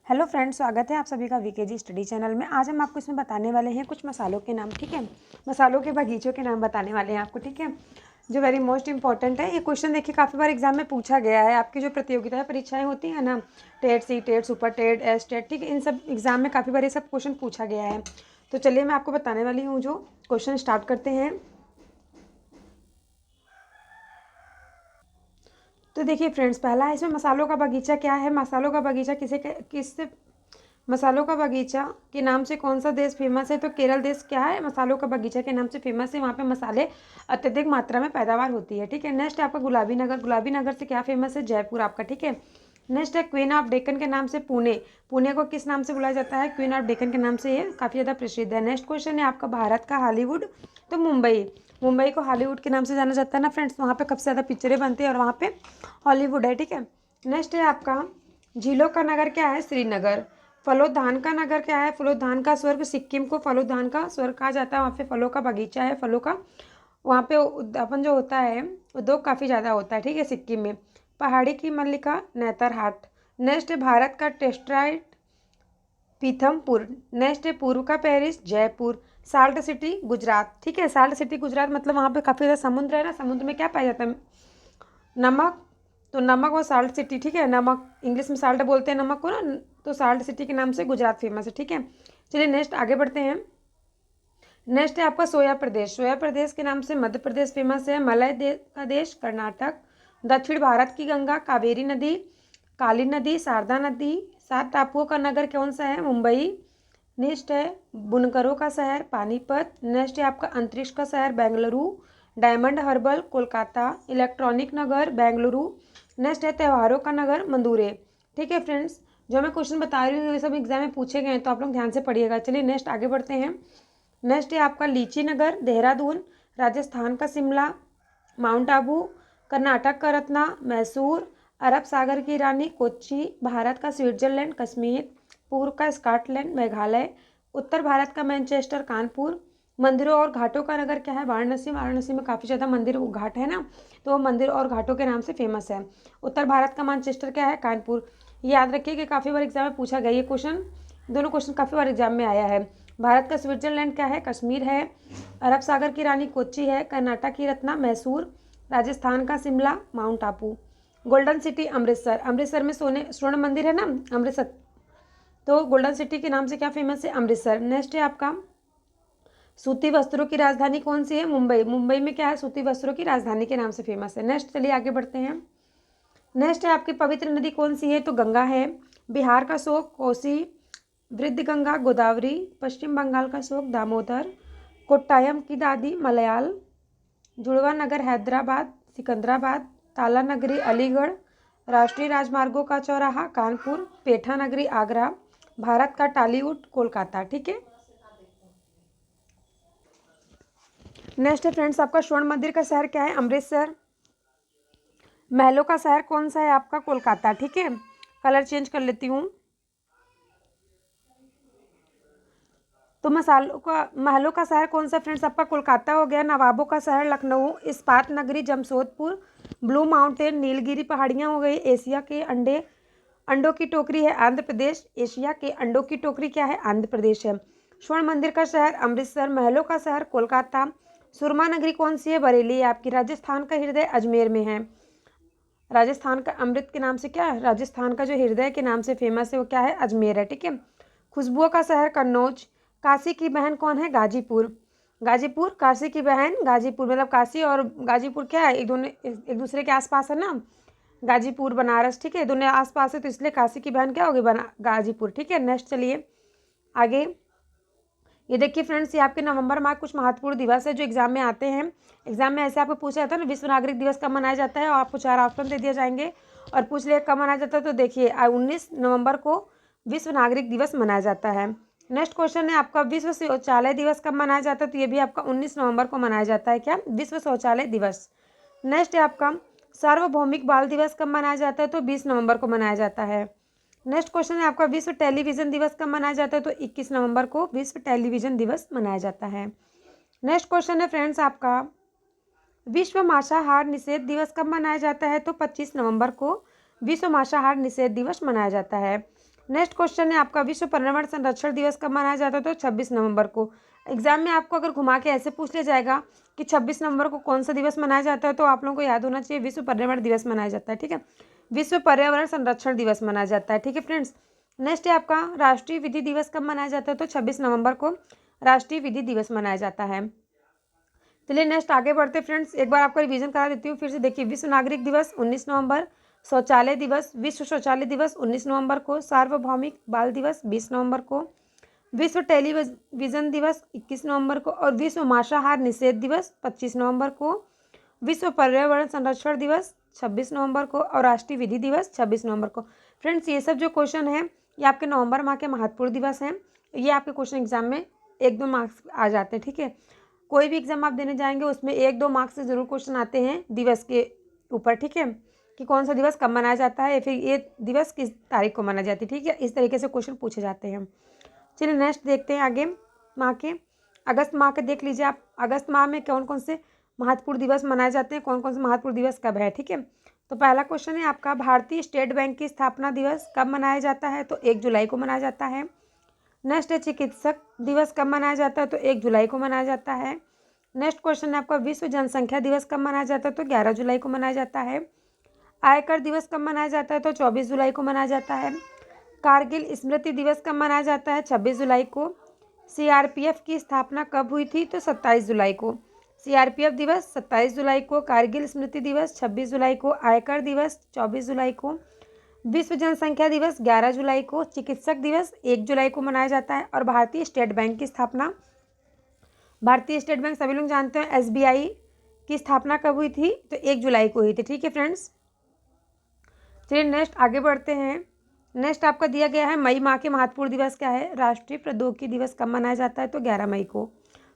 Hello friends, स्वागत है आप सभी का वीकेजी स्टडी चैनल में। आज हम आपको इसमें बताने वाले हैं कुछ मसालों के नाम। ठीक है, मसालों के बगीचों के नाम बताने वाले हैं आपको। ठीक है, जो वेरी मोस्ट इंपॉर्टेंट है। ये क्वेश्चन देखिए काफ़ी बार एग्जाम में पूछा गया है। आपकी जो प्रतियोगिता परीक्षाएं होती हैं ना, TET, C TET, super TET, S TET, ठीक है, इन सब एग्जाम में काफ़ी बार ये सब क्वेश्चन पूछा गया है। तो चलिए मैं आपको बताने वाली हूँ। जो क्वेश्चन स्टार्ट करते हैं। तो देखिए फ्रेंड्स, पहला है इसमें मसालों का बगीचा क्या है। मसालों का बगीचा किससे मसालों का बगीचा के नाम से कौन सा देश फेमस है। तो केरल देश क्या है, मसालों का बगीचा के नाम से फेमस है। वहाँ पे मसाले अत्यधिक मात्रा में पैदावार होती है। ठीक है, नेक्स्ट है आपका गुलाबी नगर। गुलाबी नगर से क्या फेमस है, जयपुर आपका। ठीक है, नेक्स्ट है क्वीन ऑफ डेक्कन के नाम से पुणे। पुणे को किस नाम से बुलाया जाता है, क्वीन ऑफ डेक्कन के नाम से। ये काफ़ी ज़्यादा प्रसिद्ध है। नेक्स्ट क्वेश्चन है आपका भारत का हॉलीवुड। तो मुंबई, मुंबई को हॉलीवुड के नाम से जाना जाता है ना फ्रेंड्स। वहाँ पे सबसे ज़्यादा पिक्चरें बनती है और वहाँ पे हॉलीवुड है। ठीक है, नेक्स्ट है आपका झीलों का नगर क्या है, श्रीनगर। फलोद्यान का नगर क्या है, फलोद्यान का स्वर्ग। सिक्किम को फलोद्यान का स्वर्ग कहा जाता है। वहाँ पे फलों का बगीचा है, फलों का। वहाँ पे उद्यापन जो होता है, उद्योग काफ़ी ज़्यादा होता है। ठीक है, सिक्किम में। पहाड़ी की मल्लिका नेतरहाट। नेक्स्ट है भारत का टेस्ट्राइट पीथमपुर। नेक्स्ट है पूर्व का Paris, Jaipur. Salt city Gujarat. ठीक है, साल्ट सिटी गुजरात मतलब वहाँ पे काफ़ी ज़्यादा समुद्र है ना। समुद्र में क्या पाया जाता है, नमक। तो नमक और साल्ट सिटी। ठीक है, नमक इंग्लिश में साल्ट बोलते हैं नमक को ना। तो साल्ट सिटी के नाम से गुजरात फेमस है। ठीक है, चलिए नेक्स्ट आगे बढ़ते हैं। नेक्स्ट है आपका सोया प्रदेश। सोया प्रदेश के नाम से मध्य प्रदेश फेमस है। मलय का देश कर्नाटक। दक्षिण भारत की गंगा कावेरी नदी, काली नदी, शारदा नदी। 7 टापुओं का नगर कौन सा है, मुंबई। नेक्स्ट है बुनकरों का शहर, पानीपत। नेक्स्ट है आपका अंतरिक्ष का शहर, बेंगलुरु। डायमंड हर्बल, कोलकाता। इलेक्ट्रॉनिक नगर, बेंगलुरु। नेक्स्ट है त्योहारों का नगर, मंदुरे। ठीक है फ्रेंड्स, जो मैं क्वेश्चन बता रही हूँ ये सब एग्जाम में पूछे गए हैं, तो आप लोग ध्यान से पढ़िएगा। चलिए नेक्स्ट आगे बढ़ते हैं। नेक्स्ट है आपका लीची नगर, देहरादून। राजस्थान का शिमला, माउंट आबू। कर्नाटक का रत्ना, मैसूर। अरब सागर की रानी, कोच्चि। भारत का स्विट्जरलैंड, कश्मीर। पूर्व का स्कॉटलैंड, मेघालय। उत्तर भारत का मैनचेस्टर, कानपुर। मंदिरों और घाटों का नगर क्या है, वाराणसी। वाराणसी में काफ़ी ज़्यादा मंदिर घाट है ना, तो वो मंदिर और घाटों के नाम से फेमस है। उत्तर भारत का मैनचेस्टर क्या है, कानपुर। ये याद रखिए कि काफ़ी बार एग्जाम में पूछा गया ये क्वेश्चन। दोनों क्वेश्चन काफ़ी बार एग्जाम में आया है। भारत का स्विट्जरलैंड क्या है, कश्मीर है। अरब सागर की रानी कोच्चि है। कर्नाटक की रत्ना, मैसूर। राजस्थान का Shimla, mount Abu. Golden city Amritsar. Amritsar में स्वर्ण मंदिर है ना, अमृतसर। तो गोल्डन सिटी के नाम से क्या फेमस है, अमृतसर। नेक्स्ट है आपका सूती वस्त्रों की राजधानी कौन सी है, मुंबई। मुंबई में क्या है, सूती वस्त्रों की राजधानी के नाम से फेमस है। नेक्स्ट चलिए आगे बढ़ते हैं। नेक्स्ट है आपकी पवित्र नदी कौन सी है, तो गंगा है। बिहार का शोक, कोसी। वृद्ध गंगा, गोदावरी। पश्चिम बंगाल का शोक, दामोदर। कोट्टायम की दादी, मलयाल। जुड़वा नगर, हैदराबाद। सिकंदराबाद। ताला नगरी, अलीगढ़। राष्ट्रीय राजमार्गों का चौराहा, कानपुर। पेठा नगरी, आगरा। भारत का टॉलीवुड, कोलकाता। ठीक है, नेक्स्ट है फ्रेंड्स आपका स्वर्ण मंदिर का शहर क्या है, अमृतसर। महलों का शहर कौन सा है आपका, कोलकाता। ठीक है, कलर चेंज कर लेती हूँ। तो महलों का शहर कौन सा फ्रेंड्स आपका, कोलकाता हो गया। नवाबों का शहर, लखनऊ। इस्पात नगरी, जमशेदपुर। ब्लू माउंटेन, नीलगिरी पहाड़ियाँ हो गई। एशिया के अंडों की टोकरी है, आंध्र प्रदेश। एशिया के अंडों की टोकरी क्या है, आंध्र प्रदेश है। स्वर्ण मंदिर का शहर, अमृतसर। महलों का शहर, कोलकाता। सुरमा नगरी कौन सी है, बरेली आपकी। राजस्थान का हृदय अजमेर में है। राजस्थान का अमृत के नाम से क्या है, राजस्थान का जो हृदय के नाम से फेमस है वो क्या है, अजमेर है। ठीक है, खुशबुओं का शहर, कन्नौज। काशी की बहन कौन है, गाजीपुर। गाजीपुर, काशी की बहन गाजीपुर, मतलब काशी और गाजीपुर क्या है, एक दूसरे के आसपास है ना। गाजीपुर, बनारस। ठीक है, दोनों आसपास है, तो इसलिए काशी की बहन क्या होगी, गाजीपुर। ठीक है, नेक्स्ट चलिए आगे। ये देखिए फ्रेंड्स, ये आपके नवंबर माह कुछ महत्वपूर्ण दिवस है जो एग्जाम में आते हैं। एग्जाम में ऐसे आपको पूछा जाता है ना, विश्व नागरिक दिवस कब मनाया जाता है, और आपको 4 ऑप्शन दे दिए जाएंगे और पूछ लिया कब मनाया जाता है। तो देखिए 19 नवंबर को विश्व नागरिक दिवस मनाया जाता है। नेक्स्ट क्वेश्चन है आपका विश्व शौचालय दिवस कब मनाया जाता है, तो ये भी आपका 19 नवंबर को मनाया जाता है, क्या, विश्व शौचालय दिवस। नेक्स्ट है आपका सार्वभौमिक बाल दिवस कब मनाया जाता है, तो 20 नवंबर को मनाया जाता है। नेक्स्ट क्वेश्चन है आपका विश्व टेलीविजन दिवस कब मनाया जाता है, तो 21 नवंबर को विश्व टेलीविजन दिवस मनाया जाता है। नेक्स्ट क्वेश्चन है फ्रेंड्स आपका विश्व मांसाहार निषेध दिवस कब मनाया जाता है, तो 25 नवंबर को विश्व मांसाहार निषेध दिवस मनाया जाता है। नेक्स्ट क्वेश्चन है आपका, विश्व पर्यावरण संरक्षण दिवस कब मनाया जाता है? तो 26 नवंबर को। एग्जाम में आपको अगर घुमा के ऐसे पूछ लिया जाएगा कि 26 नवंबर को कौन सा दिवस मनाया जाता है, तो आप लोगों को याद होना चाहिए विश्व पर्यावरण दिवस मनाया जाता है। ठीक है, विश्व पर्यावरण संरक्षण दिवस मनाया जाता है। ठीक है फ्रेंड्स, नेक्स्ट है आपका, राष्ट्रीय विधि दिवस कब मनाया जाता है? तो 26 नवंबर को राष्ट्रीय विधि दिवस मनाया जाता है। चलिए नेक्स्ट आगे बढ़ते फ्रेंड्स, एक बार आपका रिवीजन करा देती हूँ फिर से। देखिए, विश्व नागरिक दिवस 19 नवंबर, शौचालय दिवस, विश्व शौचालय दिवस 19 नवंबर को, सार्वभौमिक बाल दिवस 20 नवंबर को, विश्व टेलीविजन दिवस 21 नवंबर को, और विश्व मांसाहार निषेध दिवस 25 नवंबर को, विश्व पर्यावरण संरक्षण दिवस 26 नवंबर को, और राष्ट्रीय विधि दिवस 26 नवंबर को। फ्रेंड्स, ये सब जो क्वेश्चन है ये आपके नवंबर माह के महत्वपूर्ण दिवस हैं। ये आपके क्वेश्चन एग्जाम में 1-2 मार्क्स आ जाते हैं। ठीक है, कोई भी एग्जाम आप देने जाएंगे उसमें 1-2 मार्क्स से जरूर क्वेश्चन आते हैं दिवस के ऊपर। ठीक है, कि कौन सा दिवस कब मनाया जाता है, फिर ये दिवस किस तारीख को मनाया जाती है। ठीक है, इस तरीके से क्वेश्चन पूछे जाते हैं। चलिए नेक्स्ट देखते हैं आगे माह के, अगस्त माह के देख लीजिए आप, अगस्त माह में कौन कौन से महत्वपूर्ण दिवस मनाए जाते हैं, कौन कौन से महत्वपूर्ण दिवस कब है। ठीक है, तो पहला क्वेश्चन है आपका, भारतीय स्टेट बैंक की स्थापना दिवस कब मनाया जाता है? तो 1 जुलाई को मनाया जाता है। नेक्स्ट है, चिकित्सक दिवस कब मनाया जाता है? तो 1 जुलाई को मनाया जाता है। नेक्स्ट क्वेश्चन है आपका, विश्व जनसंख्या दिवस कब मनाया जाता है? तो 11 जुलाई को मनाया जाता है। आयकर दिवस कब मनाया जाता है? तो 24 जुलाई को मनाया जाता है। कारगिल स्मृति दिवस कब मनाया जाता है? 26 जुलाई को। सीआरपीएफ की स्थापना कब हुई थी? तो 27 जुलाई को। सीआरपीएफ दिवस 27 जुलाई को, कारगिल स्मृति दिवस 26 जुलाई को, आयकर दिवस 24 जुलाई को, विश्व जनसंख्या दिवस 11 जुलाई को, चिकित्सक दिवस 1 जुलाई को मनाया जाता है, और भारतीय स्टेट बैंक की स्थापना, भारतीय स्टेट बैंक सभी लोग जानते हैं, एसबीआई की स्थापना कब हुई थी? तो 1 जुलाई को हुई थी। ठीक है फ्रेंड्स, चलिए नेक्स्ट आगे बढ़ते हैं। नेक्स्ट आपका दिया गया है, मई माह के महत्वपूर्ण दिवस क्या है? राष्ट्रीय प्रौद्योगिकी दिवस कब मनाया जाता है? तो 11 मई को।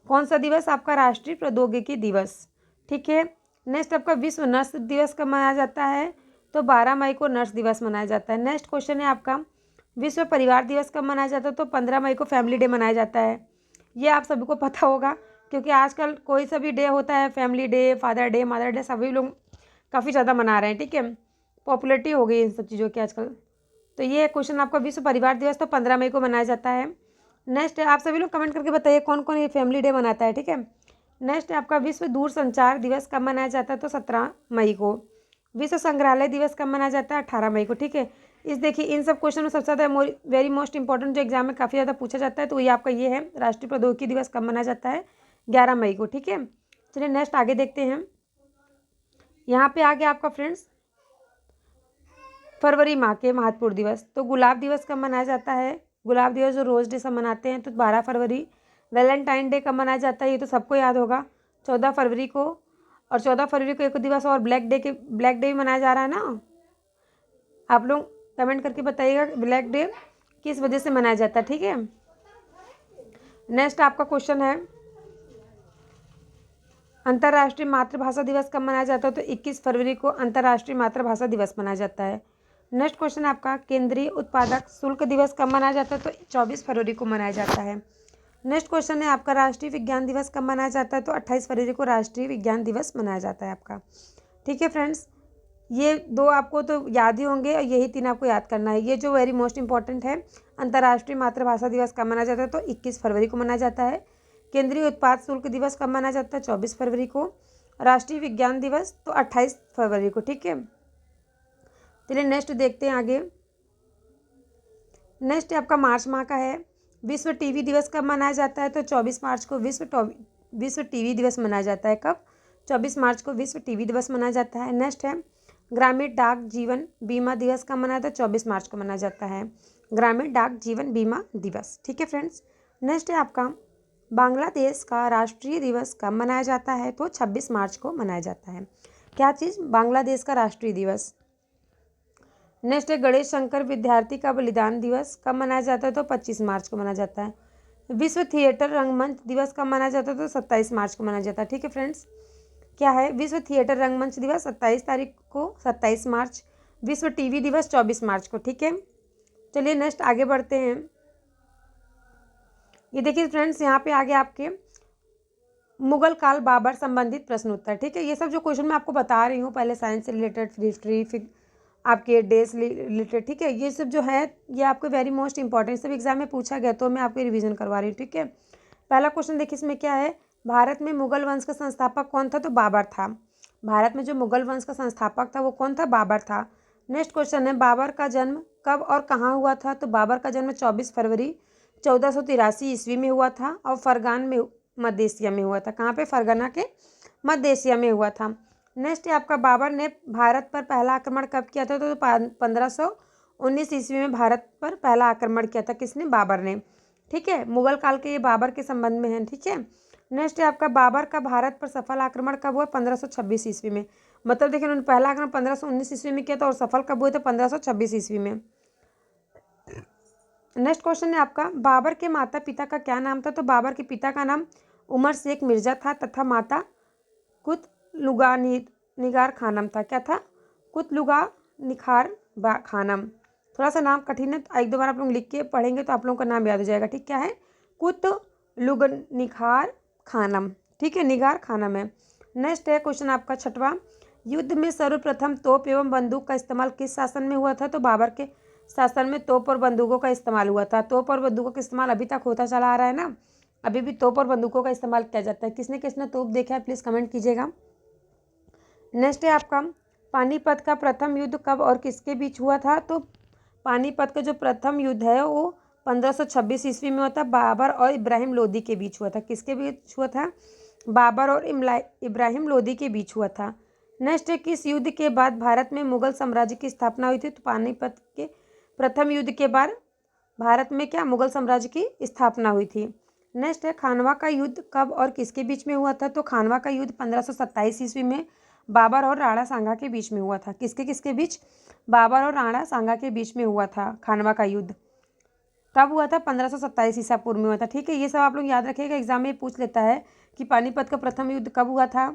कौन सा दिवस आपका? राष्ट्रीय प्रौद्योगिकी दिवस। ठीक है, नेक्स्ट आपका, विश्व नर्स दिवस कब मनाया जाता है? तो 12 मई को नर्स दिवस मनाया जाता है। नेक्स्ट क्वेश्चन है आपका, विश्व परिवार दिवस कब मनाया जाता है? तो 15 मई को फैमिली डे मनाया जाता है। ये आप सभी को पता होगा, क्योंकि आजकल कोई सा भी डे होता है, family day, father day, mother day, सभी लोग काफ़ी ज़्यादा मना रहे हैं। ठीक है, पॉपुलरिटी हो गई इन सब चीज़ों की आजकल। तो ये क्वेश्चन आपका, विश्व परिवार दिवस तो 15 मई को मनाया जाता है। नेक्स्ट है, आप सभी लोग कमेंट करके बताइए कौन कौन ये फैमिली डे मनाता है। ठीक है, नेक्स्ट है आपका, विश्व दूरसंचार दिवस कब मनाया जाता है? तो 17 मई को। विश्व संग्रहालय दिवस कब मनाया जाता है? 18 मई को। ठीक है, इस देखिए इन सब क्वेश्चन में सबसे ज़्यादा वेरी मोस्ट इंपॉर्टेंट जो एग्जाम में काफ़ी ज़्यादा पूछा जाता है, तो ये आपका ये है, राष्ट्रीय प्रौद्योगिकी दिवस कब मनाया जाता है? 11 मई को। ठीक है, चलिए नेक्स्ट आगे देखते हैं। यहाँ पे आगे आपका फ्रेंड्स, फरवरी माह के महत्वपूर्ण दिवस, तो गुलाब दिवस कब मनाया जाता है? गुलाब दिवस जो रोज डे सब मनाते हैं, तो 12 फरवरी। वैलेंटाइन डे कब मनाया जाता है? ये तो सबको याद होगा, 14 फरवरी को। और 14 फरवरी को एक दिवस और ब्लैक डे भी मनाया जा रहा है ना। आप लोग कमेंट करके बताइएगा ब्लैक डे किस वजह से मनाया जाता है। ठीक है, नेक्स्ट आपका क्वेश्चन है, अंतर्राष्ट्रीय मातृभाषा दिवस कब मनाया जाता है? तो 21 फरवरी को अंतर्राष्ट्रीय मातृभाषा दिवस मनाया जाता है। नेक्स्ट क्वेश्चन आपका, केंद्रीय उत्पादक शुल्क दिवस कब मनाया जाता है? तो 24 फरवरी को मनाया जाता है। नेक्स्ट क्वेश्चन है आपका, राष्ट्रीय विज्ञान दिवस कब मनाया जाता है? तो 28 फरवरी को राष्ट्रीय विज्ञान दिवस मनाया जाता है आपका। ठीक है फ्रेंड्स, ये 2 आपको तो याद ही होंगे और यही 3 आपको याद करना है। ये जो वेरी मोस्ट इंपॉर्टेंट है, अंतर्राष्ट्रीय मातृभाषा दिवस कब मनाया जाता है? तो 21 फरवरी को मनाया जाता है। केंद्रीय उत्पाद शुल्क दिवस कब मनाया जाता है? 24 फरवरी को। राष्ट्रीय विज्ञान दिवस तो 28 फरवरी को। ठीक है, चलिए नेक्स्ट देखते हैं आगे। नेक्स्ट आपका मार्च माह का है, विश्व टीवी दिवस कब मनाया जाता है? तो 24 मार्च को विश्व टीवी दिवस मनाया जाता है। कब? 24 मार्च को विश्व टीवी दिवस मनाया जाता है। नेक्स्ट है, ग्रामीण डाक जीवन बीमा दिवस कब मनाया जाता है? 24 मार्च को मनाया जाता है, ग्रामीण डाक जीवन बीमा दिवस। ठीक है फ्रेंड्स, नेक्स्ट है आपका, बांग्लादेश का राष्ट्रीय दिवस कब मनाया जाता है? तो 26 मार्च को मनाया जाता है। क्या चीज़? बांग्लादेश का राष्ट्रीय दिवस। नेक्स्ट है, गणेश शंकर विद्यार्थी का बलिदान दिवस कब मनाया जाता है? तो 25 मार्च को मनाया जाता है। विश्व थिएटर रंगमंच दिवस कब मनाया जाता है? तो 27 मार्च को मनाया जाता है। ठीक है फ्रेंड्स, क्या है? विश्व थिएटर रंगमंच दिवस 27 तारीख को, 27 मार्च। विश्व टीवी दिवस 24 मार्च को। ठीक है, चलिए नेक्स्ट आगे बढ़ते हैं। ये देखिए फ्रेंड्स, यहाँ पे आगे आपके मुगल काल बाबर संबंधित प्रश्न उत्तर। ठीक है, ये सब जो क्वेश्चन मैं आपको बता रही हूँ पहले साइंस से रिलेटेड, फिर हिस्ट्री, फिर आपके डेज रिलेटेड, ठीक है। ये सब जो है ये आपको वेरी मोस्ट इंपॉर्टेंट, सब एग्जाम में पूछा गया तो मैं आपको रिवीजन करवा रही हूँ, ठीक है। पहला क्वेश्चन देखिए इसमें क्या है, भारत में मुगल वंश का संस्थापक कौन था, तो बाबर था। भारत में जो मुगल वंश का संस्थापक था वो कौन था, बाबर था। नेक्स्ट क्वेश्चन है, बाबर का जन्म कब और कहाँ हुआ था, तो बाबर का जन्म 24 फरवरी 1483 ईस्वी में हुआ था और फरगान में, मध्य एशिया में हुआ था। कहाँ पे, फरगना के मध्य एशिया में हुआ था। नेक्स्ट है आपका, बाबर ने भारत पर पहला आक्रमण कब किया था, तो 1519 ईस्वी में भारत पर पहला आक्रमण किया था, किसने, बाबर ने, ठीक है। मुगल काल के ये बाबर के संबंध में है, ठीक है। नेक्स्ट है आपका, बाबर का भारत पर सफल आक्रमण कब हुआ, 1526 ईस्वी में। मतलब देखिए उन्होंने पहला आक्रमण 1519 ईस्वी में किया था और सफल कब हुए थे, 1526 ईस्वी में। नेक्स्ट क्वेश्चन है आपका, बाबर के माता पिता का क्या नाम था, तो बाबर के पिता का नाम उमर शेख मिर्जा था तथा माता कुतलुगा निगार खानम था। क्या था, कुतलुगा निखार खानम। थोड़ा सा नाम कठिन है, एक दो बार आप लोग लिख के पढ़ेंगे तो आप लोगों का नाम याद हो जाएगा, ठीक। क्या है, कुतलुग निखार खानम, ठीक है, निगार खानम है। नेक्स्ट है क्वेश्चन आपका छठवां, युद्ध में सर्वप्रथम तोप एवं बंदूक का इस्तेमाल किस शासन में हुआ था, तो बाबर के शासन में तोप और बंदूकों का इस्तेमाल हुआ था। तोप और बंदूकों का इस्तेमाल अभी तक होता चला आ रहा है ना, अभी भी तोप और बंदूकों का इस्तेमाल किया जाता है। किसने किसने तोप देखा है प्लीज़ कमेंट कीजिएगा। नेक्स्ट है आपका, पानीपत का प्रथम युद्ध कब और किसके बीच हुआ था, तो पानीपत का जो प्रथम युद्ध है वो 1526 ईस्वी में हुआ था, बाबर और इब्राहिम लोदी के बीच हुआ था। किसके बीच हुआ था, बाबर और इब्राहिम लोदी के बीच हुआ था। नेक्स्ट है, किस युद्ध के बाद भारत में मुगल साम्राज्य की स्थापना हुई थी, तो पानीपत के प्रथम युद्ध के बाद भारत में क्या, मुगल साम्राज्य की स्थापना हुई थी। नेक्स्ट है, खानवा का युद्ध कब और किसके बीच में हुआ था, तो खानवा का युद्ध 1527 ईस्वी में बाबर और राणा सांगा के बीच में हुआ था। किसके किसके बीच, बाबर और राणा सांगा के बीच में हुआ था खानवा का युद्ध। कब हुआ था, 1527 ईसा पूर्व में हुआ था, ठीक है। ये सब आप लोग याद रखिएगा, एग्जाम में पूछ लेता है कि पानीपत का प्रथम युद्ध कब हुआ था,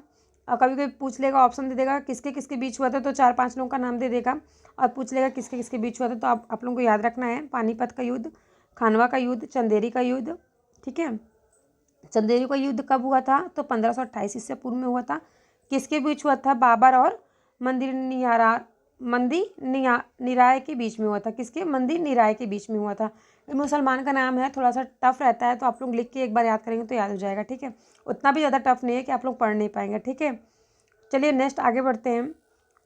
और कभी कभी पूछ लेगा, ऑप्शन दे देगा किसके किसके बीच हुआ था, तो 4-5 लोगों का नाम दे देगा और पूछ लेगा किसके किसके बीच हुआ था। तो आप लोगों को याद रखना है, पानीपत का युद्ध, खानवा का युद्ध, चंदेरी का युद्ध, ठीक है। चंदेरी का युद्ध कब हुआ था, तो 1528 ईसा पूर्व में हुआ था। किसके बीच हुआ था, बाबर और निराय के बीच में हुआ था। किसके, मंदिर निराय के बीच में हुआ था। ये मुसलमान का नाम है, थोड़ा सा टफ रहता है, तो आप लोग लिख के एक बार याद करेंगे तो याद हो जाएगा, ठीक है। उतना भी ज़्यादा टफ नहीं है कि आप लोग पढ़ नहीं पाएंगे, ठीक है। चलिए नेक्स्ट आगे बढ़ते हैं।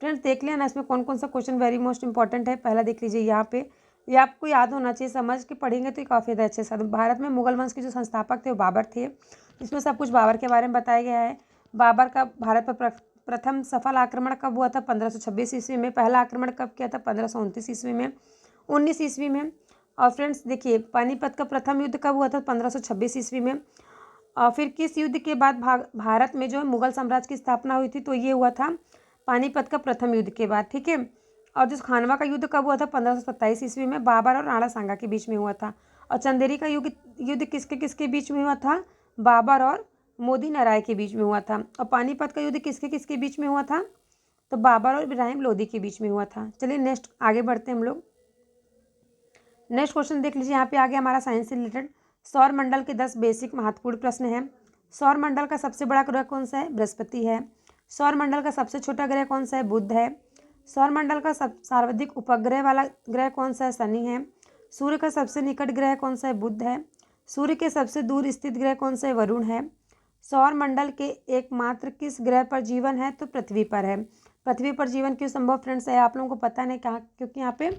फ्रेंड्स देख लिया ना इसमें कौन कौन सा क्वेश्चन वेरी मोस्ट इंपॉर्टेंट है। पहला देख लीजिए यहाँ पे, ये आपको याद होना चाहिए, समझ के पढ़ेंगे तो ये काफ़ी ज़्यादा अच्छे से। भारत में मुगल वंश के जो संस्थापक थे वो बाबर थे, इसमें सब कुछ बाबर के बारे में बताया गया है। बाबर का भारत पर प्रथम सफल आक्रमण कब हुआ था, 1526 ईस्वी में। पहला आक्रमण कब किया था, 1529 ईस्वी में, 19 ईस्वी में। और फ्रेंड्स देखिए, पानीपत का प्रथम युद्ध कब हुआ था, 1526 ईस्वी में। और फिर किस युद्ध के बाद भारत में जो है मुगल साम्राज्य की स्थापना हुई थी, तो ये हुआ था पानीपत का प्रथम युद्ध के बाद, ठीक है। और जो खानवा का युद्ध कब हुआ था, 1527 ईस्वी में, बाबर और राणा सांगा के बीच में हुआ था। और चंदेरी का युद्ध किसके किसके बीच में हुआ था, बाबर और मोदी नाराय के बीच में हुआ था। और पानीपत का युद्ध किसके किसके बीच में हुआ था, तो बाबर और इब्राहिम लोदी के बीच में हुआ था। चलिए नेक्स्ट आगे बढ़ते हैं हम लोग। नेक्स्ट क्वेश्चन देख लीजिए, यहाँ पे आ गया हमारा साइंस से रिलेटेड। सौर मंडल के 10 बेसिक महत्वपूर्ण प्रश्न हैं। सौर मंडल का सबसे बड़ा ग्रह कौन सा है, बृहस्पति है। सौर मंडल का सबसे छोटा ग्रह कौन सा है, बुध है। सौर मंडल का सर्वाधिक उपग्रह वाला ग्रह कौन सा है, शनि है। सूर्य का सबसे निकट ग्रह कौन सा है, बुध है। सूर्य के सबसे दूर स्थित ग्रह कौन सा है, वरुण है। सौर मंडल के एकमात्र किस ग्रह पर जीवन है, तो पृथ्वी पर है। पृथ्वी पर जीवन क्यों संभव फ्रेंड्स है, आप लोगों को पता नहीं कहाँ, क्योंकि यहाँ पे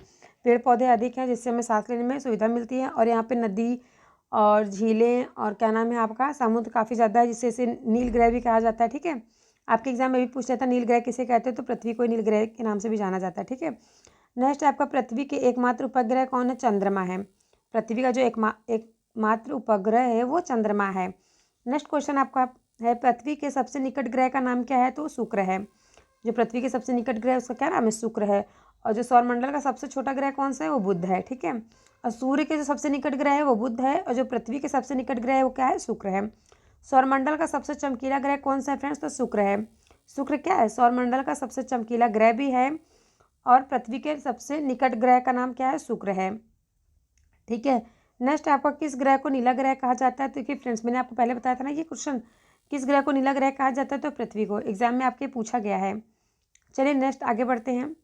पेड़ पौधे अधिक हैं जिससे हमें सांस लेने में सुविधा मिलती है। और यहाँ पे नदी और झीलें और क्या नाम है आपका, समुद्र काफ़ी ज़्यादा है, जिससे इसे नील ग्रह भी कहा जाता है, ठीक है। आपके एग्जाम में भी पूछ लेता नील ग्रह किसे कहते हैं, तो पृथ्वी को नील ग्रह के नाम से भी जाना जाता है, ठीक है। नेक्स्ट आपका, पृथ्वी के एकमात्र उपग्रह कौन है, चंद्रमा है। पृथ्वी का जो एकमात्र उपग्रह है वो चंद्रमा है। नेक्स्ट क्वेश्चन आपका है, पृथ्वी के सबसे निकट ग्रह का नाम क्या है, तो शुक्र है। जो पृथ्वी के सबसे निकट ग्रह उसका क्या नाम है, शुक्र है। और जो सौरमंडल का सबसे छोटा ग्रह कौन सा है, वो बुध है, ठीक है। और सूर्य के जो सबसे निकट ग्रह है वो बुध है, और जो पृथ्वी के सबसे निकट ग्रह है वो क्या है, शुक्र है। सौरमंडल का सबसे चमकीला ग्रह कौन सा है फ्रेंड्स, तो शुक्र है। शुक्र क्या है, सौरमंडल का सबसे चमकीला ग्रह भी है, और पृथ्वी के सबसे निकट ग्रह का नाम क्या है, शुक्र है, ठीक है। नेक्स्ट आपका, किस ग्रह को नीला ग्रह कहा जाता है, तो देखिए फ्रेंड्स मैंने आपको पहले बताया था ना ये क्वेश्चन, किस ग्रह को नीला ग्रह कहा जाता है, तो पृथ्वी को। एग्जाम में आपके पूछा गया है। चलिए नेक्स्ट आगे बढ़ते हैं।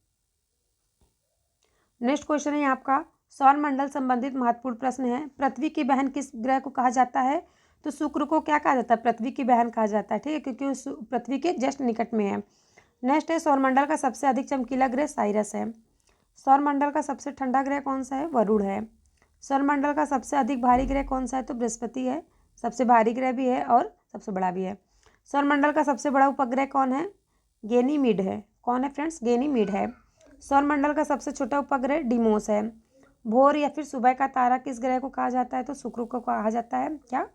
नेक्स्ट क्वेश्चन है आपका सौर मंडल संबंधित महत्वपूर्ण प्रश्न है। पृथ्वी की बहन किस ग्रह को कहा जाता है? तो शुक्र को क्या कहा जाता है? पृथ्वी की बहन कहा जाता है, ठीक है, क्योंकि उस पृथ्वी के जस्ट निकट में है। नेक्स्ट है सौरमंडल का सबसे अधिक चमकीला ग्रह साइरस है। सौरमंडल का सबसे ठंडा ग्रह कौन सा है? वरुण है। सौरमंडल का सबसे अधिक भारी ग्रह कौन सा है? तो बृहस्पति है। सबसे भारी ग्रह भी है और सबसे बड़ा भी है। सौरमंडल का सबसे बड़ा उपग्रह कौन है? गैनीमीड है। कौन है फ्रेंड्स? गैनीमीड है। सौरमंडल का सबसे छोटा उपग्रह डिमोस है। भोर या फिर सुबह का तारा किस ग्रह को कहा जाता है? तो शुक्र को कहा जाता है। क्या?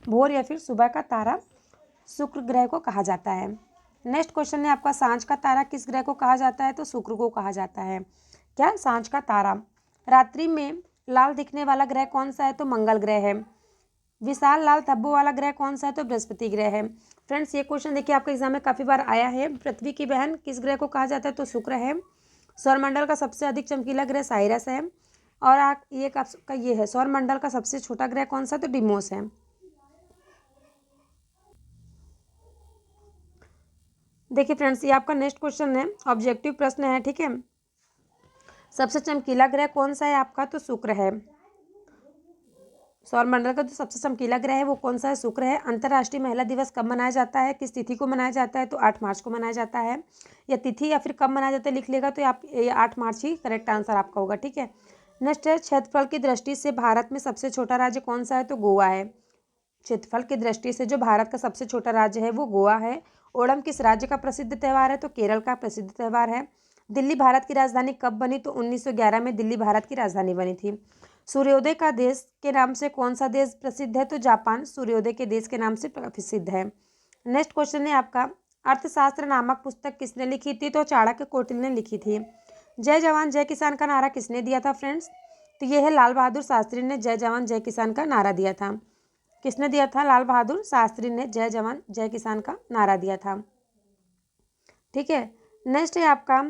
भोर या फिर सुबह का तारा शुक्र ग्रह को कहा जाता है। नेक्स्ट क्वेश्चन है आपका सांझ का तारा किस ग्रह को कहा जाता है? तो शुक्र को कहा जाता है। क्या? सांझ का तारा। रात्रि में लाल दिखने वाला ग्रह कौन सा है? तो मंगल ग्रह है। विशाल लाल धब्बों वाला ग्रह कौन सा है? तो बृहस्पति ग्रह है। फ्रेंड्स ये क्वेश्चन देखिए आपके एग्जाम में काफ़ी बार आया है। पृथ्वी की बहन किस ग्रह को कहा जाता है? तो शुक्र है। सौरमंडल का सबसे अधिक चमकीला ग्रह साइरस है। और ये आपका ये है सौरमंडल का सबसे छोटा ग्रह कौन सा? तो डिमोस है। देखिए फ्रेंड्स ये आपका नेक्स्ट क्वेश्चन है, ऑब्जेक्टिव प्रश्न है, ठीक है। सबसे चमकीला ग्रह कौन सा है आपका? तो शुक्र है। सौरमंडल का जो सबसे चमकीला ग्रह है वो कौन सा है? शुक्र है। अंतर्राष्ट्रीय महिला दिवस कब मनाया जाता है? किस तिथि को मनाया जाता है? तो 8 मार्च को मनाया जाता है। या तिथि या फिर कब मनाया जाता है लिख लेगा तो आप ये 8 मार्च ही करेक्ट आंसर आपका होगा, ठीक है। नेक्स्ट है क्षेत्रफल की दृष्टि से भारत में सबसे छोटा राज्य कौन सा है? तो गोवा है। क्षेत्रफल की दृष्टि से जो भारत का सबसे छोटा राज्य है वो गोवा है। ओणम किस राज्य का प्रसिद्ध त्यौहार है? तो केरल का प्रसिद्ध त्यौहार है। दिल्ली भारत की राजधानी कब बनी? तो 1911 में दिल्ली भारत की राजधानी बनी थी। सूर्योदय का देश के नाम से कौन सा देश प्रसिद्ध है? तो जापान सूर्योदय के देश के नाम से प्रसिद्ध है। नेक्स्ट क्वेश्चन है आपका अर्थशास्त्र नामक पुस्तक किसने लिखी थी? तो चाणक्य कौटिल्य ने लिखी थी। जय जवान जय किसान का नारा किसने दिया था फ्रेंड्स? तो यह है लाल बहादुर शास्त्री ने जय जवान जय किसान का नारा दिया था। किसने दिया था? लाल बहादुर शास्त्री ने जय जवान जय किसान का नारा दिया था, ठीक है। नेक्स्ट है आपका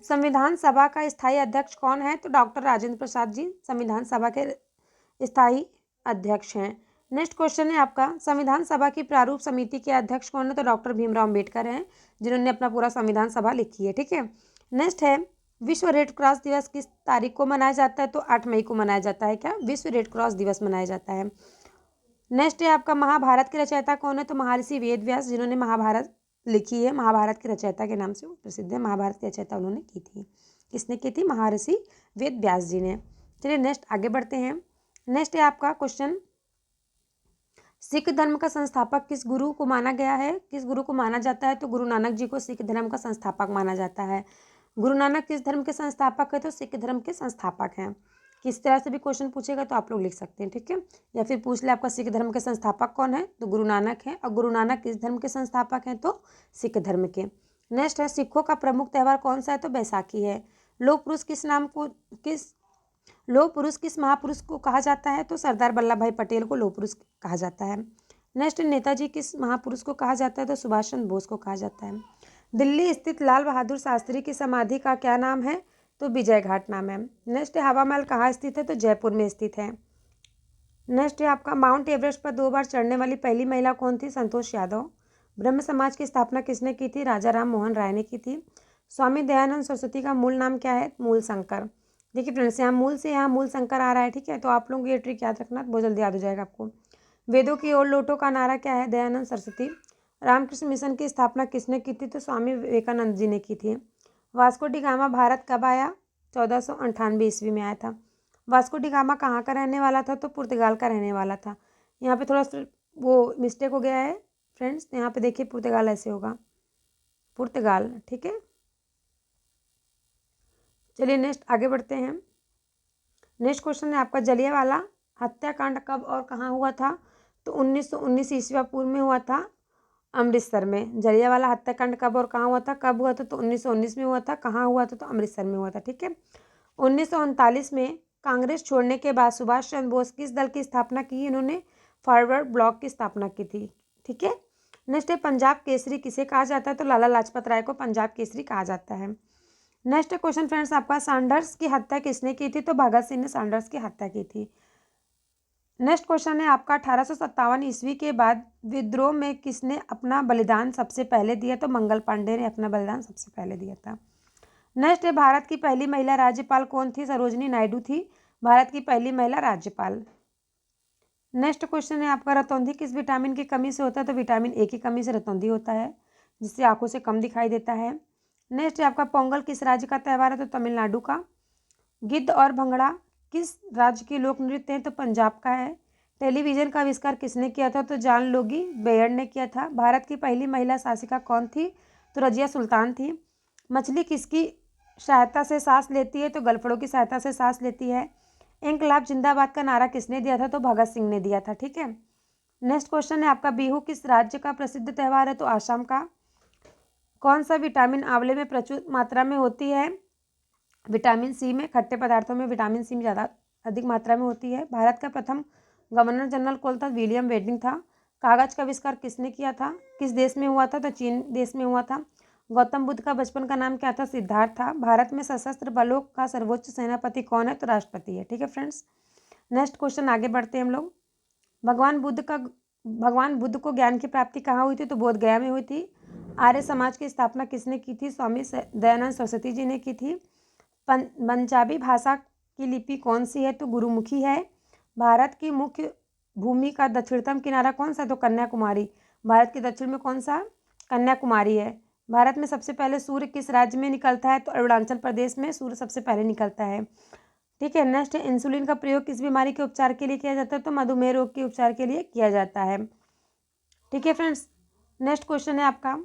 संविधान सभा का स्थायी अध्यक्ष कौन है? तो डॉक्टर राजेंद्र प्रसाद जी संविधान सभा के स्थायी अध्यक्ष हैं। नेक्स्ट क्वेश्चन है आपका संविधान सभा की प्रारूप समिति के अध्यक्ष कौन है? तो डॉक्टर भीमराव अम्बेडकर हैं जिन्होंने अपना पूरा संविधान सभा लिखी है, ठीक है। नेक्स्ट है विश्व रेड क्रॉस दिवस किस तारीख को मनाया जाता है? तो 8 मई को मनाया जाता है। क्या? विश्व रेड क्रॉस दिवस मनाया जाता है। नेक्स्ट है आपका महाभारत के रचयिता कौन है? तो महर्षि वेद व्यास जिन्होंने महाभारत लिखी है, महाभारत के रचयिता के नाम से वो प्रसिद्ध है। महाभारत की रचयिता उन्होंने की थी। किसने की थी? महर्षि वेद व्यास जी ने। चलिए नेक्स्ट आगे बढ़ते हैं। नेक्स्ट है आपका क्वेश्चन सिख धर्म का संस्थापक किस गुरु को माना गया है? किस गुरु को माना जाता है? तो गुरु नानक जी को सिख धर्म का संस्थापक माना जाता है। गुरु नानक किस धर्म के संस्थापक है? तो सिख धर्म के संस्थापक हैं। किस तरह से भी क्वेश्चन पूछेगा तो आप लोग लिख सकते हैं, ठीक है। या फिर पूछ ले आपका सिख धर्म के संस्थापक कौन है? तो गुरु नानक हैं। और गुरु नानक किस धर्म के संस्थापक हैं? तो सिख धर्म के। नेक्स्ट है सिखों का प्रमुख त्यौहार कौन सा है? तो बैसाखी है। लौह पुरुष किस महापुरुष को कहा जाता है? तो सरदार वल्लभ भाई पटेल को लौह पुरुष कहा जाता है। नेक्स्ट नेताजी किस महापुरुष को कहा जाता है? तो सुभाष चंद्र बोस को कहा जाता है। दिल्ली स्थित लाल बहादुर शास्त्री की समाधि का क्या नाम है? तो विजय घाट नाम है। नेक्स्ट है हवा महल कहाँ स्थित है? तो जयपुर में स्थित है। नेक्स्ट है आपका माउंट एवरेस्ट पर 2 बार चढ़ने वाली पहली महिला कौन थी? संतोष यादव। ब्रह्म समाज की स्थापना किसने की थी? राजा राम मोहन राय ने की थी। स्वामी दयानंद सरस्वती का मूल नाम क्या है? मूल शंकर। देखिए फ्रेंड्स यहाँ मूल से यहाँ मूल शंकर आ रहा है, ठीक है। तो आप लोग ये ट्रिक याद रखना, बहुत जल्दी याद हो जाएगा आपको। वेदों की ओर लौटो का नारा क्या है? दयानंद सरस्वती। रामकृष्ण मिशन की स्थापना किसने की थी? तो स्वामी विवेकानंद जी ने की थी। वास्को डी गामा भारत कब आया? 1498 ईस्वी में आया था। वास्को डी गामा कहाँ का रहने वाला था? तो पुर्तगाल का रहने वाला था। यहाँ पे थोड़ा सा वो मिस्टेक हो गया है फ्रेंड्स, यहाँ पे देखिए पुर्तगाल ऐसे होगा, पुर्तगाल, ठीक है। चलिए नेक्स्ट आगे बढ़ते हैं। नेक्स्ट क्वेश्चन है आपका जलियांवाला हत्याकांड कब और कहाँ हुआ था? तो 1919 ईस्वी पूर्व में हुआ था अमृतसर में। जलियांवाला हत्याकांड कब और कहाँ हुआ था? कब हुआ था? तो 1919 में हुआ था। कहाँ हुआ था? तो अमृतसर में हुआ था, ठीक है। 1939 में कांग्रेस छोड़ने के बाद सुभाष चंद्र बोस किस दल की स्थापना की? इन्होंने फॉरवर्ड ब्लॉक की स्थापना की थी, ठीक है। नेक्स्ट है पंजाब केसरी किसे कहा जाता है? तो लाला लाजपत राय को पंजाब केसरी कहा जाता है। नेक्स्ट क्वेश्चन फ्रेंड्स आपका सैंडर्स की हत्या किसने की थी? तो भगत सिंह ने सैंडर्स की हत्या की थी। नेक्स्ट क्वेश्चन है आपका 1857 ईस्वी के बाद विद्रोह में किसने अपना बलिदान सबसे पहले दिया? तो मंगल पांडे ने अपना बलिदान सबसे पहले दिया था। नेक्स्ट है भारत की पहली महिला राज्यपाल कौन थी? सरोजिनी नायडू थी भारत की पहली महिला राज्यपाल। नेक्स्ट क्वेश्चन है आपका, रतौंधी किस विटामिन की कमी से होता है? तो विटामिन ए की कमी से रतौंधी होता है, जिससे आंखों से कम दिखाई देता है। नेक्स्ट है आपका, पोंगल किस राज्य का त्यौहार है? तो तमिलनाडु का। गिद्ध और भंगड़ा किस राज्य के लोक नृत्य हैं? तो पंजाब का है। टेलीविजन का आविष्कार किसने किया था? तो जॉन लोगी बेयर ने किया था। भारत की पहली महिला शासिका कौन थी? तो रजिया सुल्तान थी। मछली किसकी सहायता से सांस लेती है? तो गलफड़ों की सहायता से सांस लेती है। इंकलाब जिंदाबाद का नारा किसने दिया था? तो भगत सिंह ने दिया था। ठीक है। नेक्स्ट क्वेश्चन है आपका, बिहू किस राज्य का प्रसिद्ध त्यौहार है? तो आसाम का। कौन सा विटामिन आंवले में प्रचुर मात्रा में होती है? विटामिन सी में। खट्टे पदार्थों में विटामिन सी में ज़्यादा अधिक मात्रा में होती है। भारत का प्रथम गवर्नर जनरल कौन था? विलियम बेंटिक था। कागज का आविष्कार किसने किया था? किस देश में हुआ था? तो चीन देश में हुआ था। गौतम बुद्ध का बचपन का नाम क्या था? सिद्धार्थ था। भारत में सशस्त्र बलों का सर्वोच्च सेनापति कौन है? तो राष्ट्रपति है। ठीक है फ्रेंड्स। नेक्स्ट क्वेश्चन आगे बढ़ते हैं हम लोग। भगवान बुद्ध को ज्ञान की प्राप्ति कहाँ हुई थी? तो बोध गया में हुई थी। आर्य समाज की स्थापना किसने की थी? स्वामी दयानंद सरस्वती जी ने की थी। पंजाबी भाषा की लिपि कौन सी है? तो गुरुमुखी है। भारत की मुख्य भूमि का दक्षिणतम किनारा कौन सा? तो कन्याकुमारी। भारत के दक्षिण में कौन सा? कन्याकुमारी है। भारत में सबसे पहले सूर्य किस राज्य में निकलता है? तो अरुणाचल प्रदेश में सूर्य सबसे पहले निकलता है। ठीक है। नेक्स्ट है, इंसुलिन का प्रयोग किस बीमारी के उपचार के लिए किया जाता है? तो मधुमेह रोग के उपचार के लिए किया जाता है। ठीक है फ्रेंड्स। नेक्स्ट क्वेश्चन है आपका,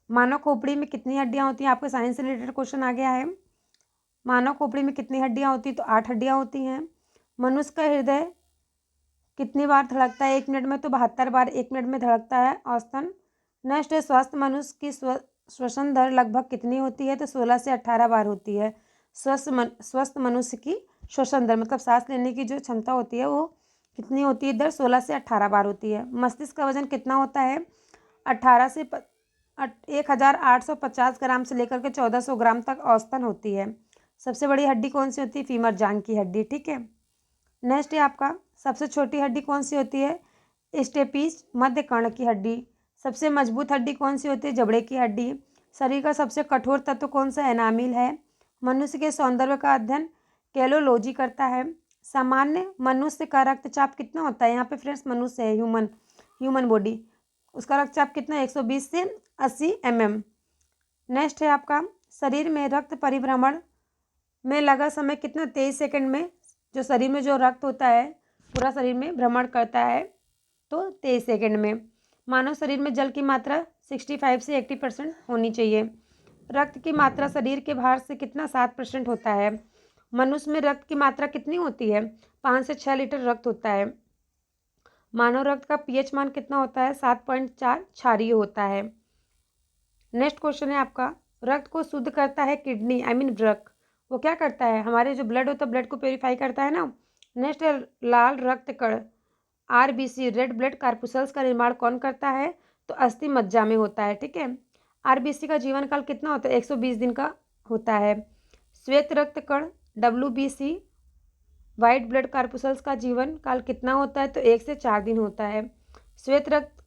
मानव खोपड़ी में कितनी हड्डियां होती हैं? आपके साइंस से रिलेटेड क्वेश्चन आ गया है। मानव खोपड़ी में कितनी हड्डियां होती हैं? तो 8 हड्डियां होती हैं। मनुष्य का हृदय कितनी बार धड़कता है 1 मिनट में? तो 72 बार 1 मिनट में धड़कता है औसतन। नेक्स्ट है, स्वस्थ मनुष्य की श्वसन दर लगभग कितनी होती है? तो 16 से 18 बार होती है। स्वस्थ मनुष्य की श्वसन दर मतलब सांस लेने की जो क्षमता होती है वो कितनी होती है? दर 16 से 18 बार होती है। मस्तिष्क का वजन कितना होता है? 18 से 1850 ग्राम से लेकर के 1400 ग्राम तक औसतन होती है। सबसे बड़ी हड्डी कौन सी होती है? फीमर, जांघ की हड्डी। ठीक है। नेक्स्ट है आपका, सबसे छोटी हड्डी कौन सी होती है? स्टेपीज, मध्य कर्ण की हड्डी। सबसे मजबूत हड्डी कौन सी होती है? जबड़े की हड्डी। शरीर का सबसे कठोर तत्व कौन सा? एनामिल है। मनुष्य के सौंदर्य का अध्ययन कैलोलॉजी करता है। सामान्य मनुष्य का रक्तचाप कितना होता है? यहाँ पे फ्रेंड्स मनुष्य है, ह्यूमन बॉडी, उसका रक्तचाप कितना है? 120 से 80 mm। नेक्स्ट है आपका, शरीर में रक्त परिभ्रमण में लगा समय कितना? 23 सेकंड में जो शरीर में जो रक्त होता है पूरा शरीर में भ्रमण करता है तो 23 सेकंड में। मानव शरीर में जल की मात्रा 65 से 80% होनी चाहिए। रक्त की मात्रा शरीर के भार से कितना? 7% होता है। मनुष्य में रक्त की मात्रा कितनी होती है? 5 से 6 लीटर रक्त होता है। मानव रक्त का पीएच मान कितना होता है? 7.4 क्षारीय होता है। नेक्स्ट क्वेश्चन है आपका, रक्त को शुद्ध करता है किडनी वृक्क, वो क्या करता है? हमारे जो ब्लड होता है ब्लड को प्योरीफाई करता है ना। नेक्स्ट है, लाल रक्त कण आरबीसी, रेड ब्लड कार्पुसल्स का निर्माण कौन करता है? तो अस्थि मज्जा में होता है। ठीक है। आरबीसी का जीवन काल कितना होता है? 120 दिन का होता है। श्वेत रक्त कण डब्ल्यूबीसी, वाइट ब्लड कार्पुसल्स का जीवन काल कितना होता है? तो 1 से 4 दिन होता है। श्वेत रक्त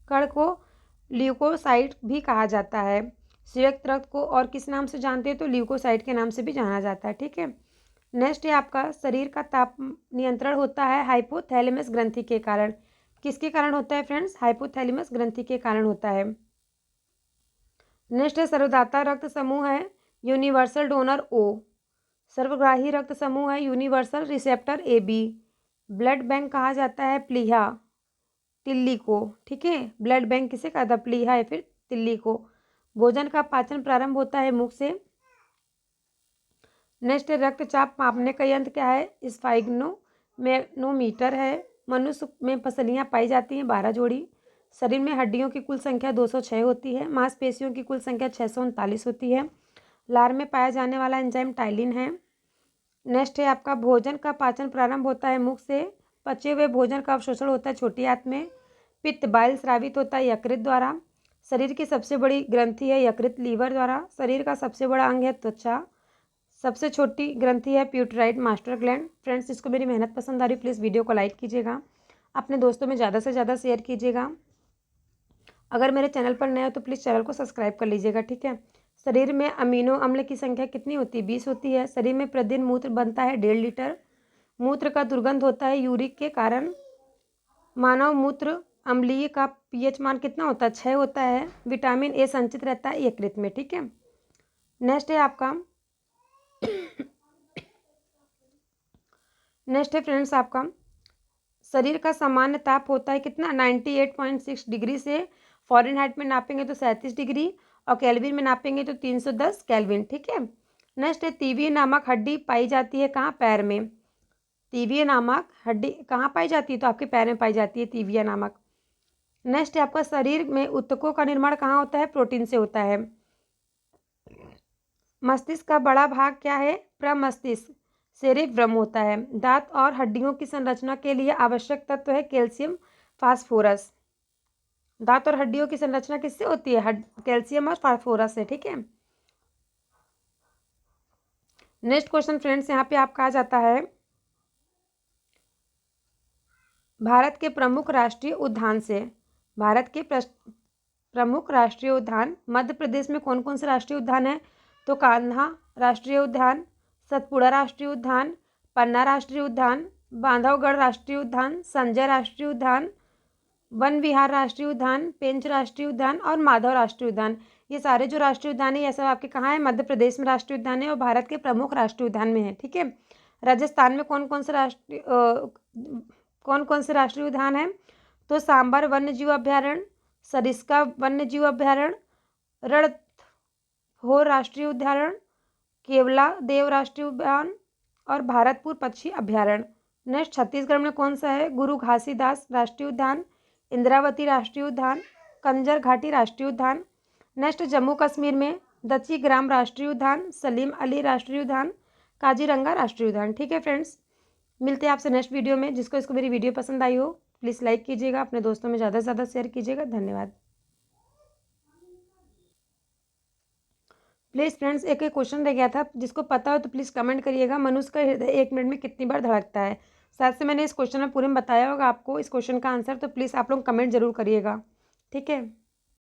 कण को ल्यूकोसाइट भी कहा जाता है। श्वेत रक्त को और किस नाम से जानते हैं? तो ल्यूकोसाइट के नाम से भी जाना जाता है। ठीक है। नेक्स्ट है आपका, शरीर का ताप नियंत्रण होता है हाइपोथैलेमस ग्रंथि के कारण। किसके कारण होता है फ्रेंड्स? हाइपोथैलेमस ग्रंथि के कारण होता है। नेक्स्ट है, सर्वदाता रक्त समूह है यूनिवर्सल डोनर ओ। सर्वग्राही रक्त समूह है universal receptor A B. Blood bank कहा जाता है प्लीहा, तिल्ली को। ठीक है। ब्लड बैंक किसे कहा था? प्लीहा है फिर तिल्ली को। भोजन का पाचन प्रारंभ होता है मुख से। नेक्स्ट है, रक्तचाप मापने का यंत्र क्या है? स्फाइग्नोमेनोमीटर है। मनुष्य में पसलियाँ पाई जाती हैं 12 जोड़ी। शरीर में हड्डियों की कुल संख्या 206 होती है। मांसपेशियों की कुल संख्या 639 होती है। लार में पाया जाने वाला एंजाइम टाइलिन है। नेक्स्ट है आपका, भोजन का पाचन प्रारंभ होता है मुख से। पचे हुए भोजन का अवशोषण होता है छोटी आंत में। पित्त बाइल स्रावित होता है यकृत द्वारा। शरीर की सबसे बड़ी ग्रंथि है यकृत लीवर द्वारा। शरीर का सबसे बड़ा अंग है त्वचा। सबसे छोटी ग्रंथि है प्यूटराइड मास्टर ग्लैंड। फ्रेंड्स, जिसको मेरी मेहनत पसंद आ रही प्लीज़ वीडियो को लाइक कीजिएगा, अपने दोस्तों में ज़्यादा से ज़्यादा शेयर कीजिएगा। अगर मेरे चैनल पर नए हो तो प्लीज़ चैनल को सब्सक्राइब कर लीजिएगा। ठीक है। शरीर में अमीनो अम्ल की संख्या कितनी होती है? 20 होती है। शरीर में प्रतिदिन मूत्र बनता है 1.5 लीटर। मूत्र का दुर्गंध होता है यूरिक के कारण। मानव मूत्र अम्लीय का पीएच मान कितना होता है? 6 होता है। विटामिन ए संचित रहता है यकृत में। ठीक है, नेक्स्ट है आपका नेक्स्ट है फ्रेंड्स आपका शरीर का सामान्य ताप होता है कितना? 98.6 डिग्री से। फ़ारेनहाइट में नापेंगे तो 37 डिग्री और केल्विन में नापेंगे तो 310 केल्विन। ठीक है, नेक्स्ट है तीव्र नामक हड्डी पाई जाती है कहाँ? पैर में। तीव्र नामक हड्डी कहाँ पाई जाती है? तो आपके पैर में पाई जाती है तीव्र नामक। नेक्स्ट है आपका शरीर में ऊतकों का निर्माण कहाँ होता है? प्रोटीन से होता है। मस्तिष्क का बड़ा भाग क्या है? प्रमस्तिष्क सेरेब्रम होता है। दांत और हड्डियों की संरचना के लिए आवश्यक तत्व है कैल्शियम फास्फोरस। दांत और हड्डियों की संरचना किससे होती है? कैल्शियम और फास्फोरस से। ठीक है, नेक्स्ट क्वेश्चन फ्रेंड्स यहाँ पे आपका आ जाता है भारत के प्रमुख राष्ट्रीय उद्यान से। भारत के प्रमुख राष्ट्रीय उद्यान मध्य प्रदेश में कौन कौन से राष्ट्रीय उद्यान है? तो कान्हा राष्ट्रीय उद्यान, सतपुड़ा राष्ट्रीय उद्यान, पन्ना राष्ट्रीय उद्यान, बांधवगढ़ राष्ट्रीय उद्यान, संजय राष्ट्रीय उद्यान, वन विहार राष्ट्रीय उद्यान, पेंच राष्ट्रीय उद्यान और माधव राष्ट्रीय उद्यान। ये सारे जो राष्ट्रीय उद्यान है ये सब आपके कहाँ है? मध्य प्रदेश में राष्ट्रीय उद्यान है और भारत के प्रमुख राष्ट्रीय उद्यान में है। ठीक है, राजस्थान में कौन कौन से राष्ट्रीय उद्यान है? तो सांबर वन्यजीव अभ्यारण्य, सरिस्का वन्यजीव अभ्यारण्य, रणथंभौर राष्ट्रीय उद्यान, केवला देव राष्ट्रीय उद्यान और भारतपुर पक्षी अभ्यारण्य। नेक्स्ट छत्तीसगढ़ में कौन सा है? गुरु घासीदास राष्ट्रीय उद्यान, इंद्रावती राष्ट्रीय उद्यान, कंजर घाटी राष्ट्रीय उद्यान। नेक्स्ट जम्मू कश्मीर में दची ग्राम राष्ट्रीय उद्यान, सलीम अली राष्ट्रीय उद्यान, काजीरंगा राष्ट्रीय उद्यान। ठीक है फ्रेंड्स, मिलते हैं आपसे नेक्स्ट वीडियो में। जिसको मेरी वीडियो पसंद आई हो प्लीज़ लाइक कीजिएगा, अपने दोस्तों में ज़्यादा से ज़्यादा शेयर कीजिएगा। धन्यवाद। प्लीज़ फ्रेंड्स एक क्वेश्चन रह गया था, जिसको पता हो तो प्लीज़ कमेंट करिएगा। मनुष्य का हृदय 1 मिनट में कितनी बार धड़कता है? शायद से मैंने इस क्वेश्चन में पूरे में बताया होगा आपको इस क्वेश्चन का आंसर, तो प्लीज़ आप लोग कमेंट जरूर करिएगा। ठीक है।